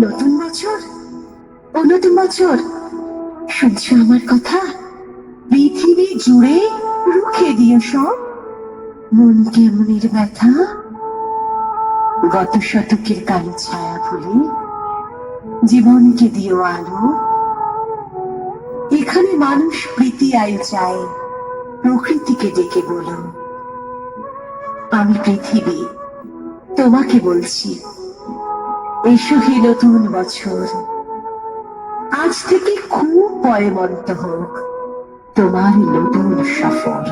নতুন বছর, ও নতুন বছর, শুনছো আমার কথা? পৃথিবী জুড়ে রুখে দিও সব মন কেমনের ব্যথা। গত শতকের কালো ছায়া ভুলে জীবনকে দিও আলো। এখানে মানুষ প্রীতি আয়ু চায়, প্রকৃতিকে ডেকে বলো, আমি পৃথিবী তোমাকে বলছি, এসো হে নতুন বছর। আজ থেকে খুব পরে মন্ত হোক তোমার নতুন সফর।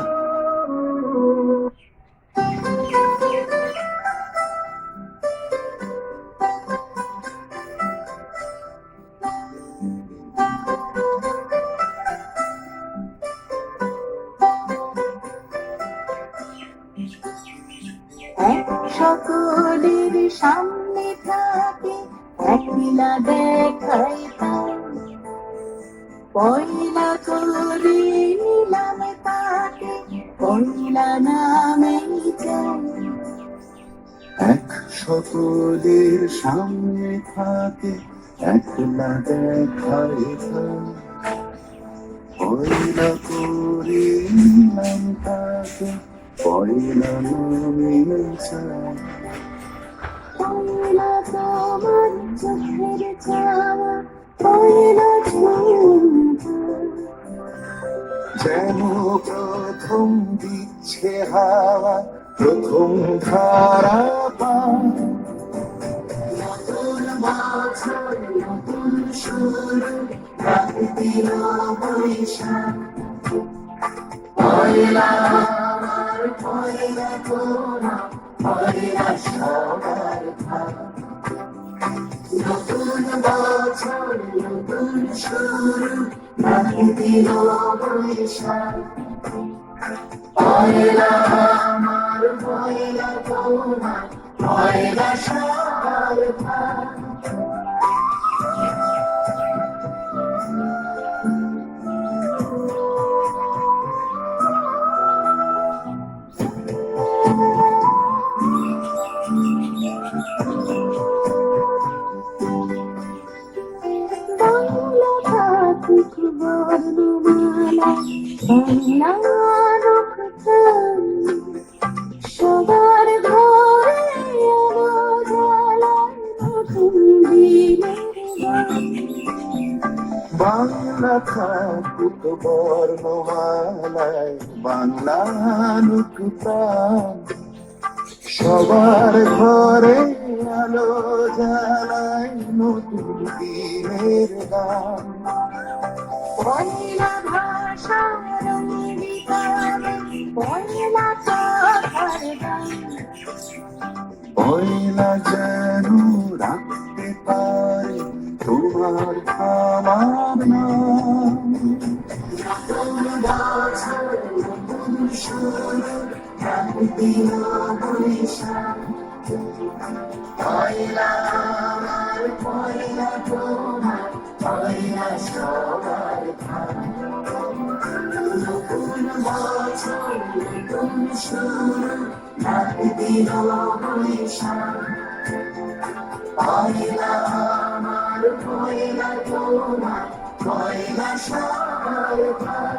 এক সকলের সামনে থাকে একলা দেখাই পয়লা করে নিলাম তাকে পয়লা নামে এক সকলের সামনে থাকে একলা দেখাই পয়লা করে নিলাম তাকে পয়লা নামে পয়লা তোমার চোখের চাওয়া পয়লা যেন প্রথম দিচ্ছে হাওয়া প্রথম ধারা পান। নতুন বছর নতুন শুরু, প্রাকৃতিক বৈশাখ। পয়লা আমার পয়লা তোমার পয়লা সবার ভাগ। নতুন বছর নতুন শুরু, প্রাকৃতিক বৈশাখ। পয়লা আমার পয়লা তোমার পয়লা সবার ভাগ। বাংলা থাকুক বর্ণমালা বাংলা রক্ষণ সবার ঘরে আলো জ্বালায় নতুন দিনের গান। বাংলা থাকুক বর্ণমালায় বাংলা প্রাণ সবার ঘরে আলো জ্বালায় নতুন দিনের গান। পয়লা ভাষা রঙ্গিতানে পয়লা কথার গান। পয়লা যেন রাখতে পারে তোমার আমার নাম। নতুন বছর নতুন শুরু, প্রাকৃতিক বৈশাখ। পয়লা আমার পয়লা তোমার পয়লা সবার ভাগ। নতুন বছর নতুন শুরু, প্রাকৃতিক বৈশাখ। পয়লা আমার পয়লা তোমার পয়লা সবার ভাগ।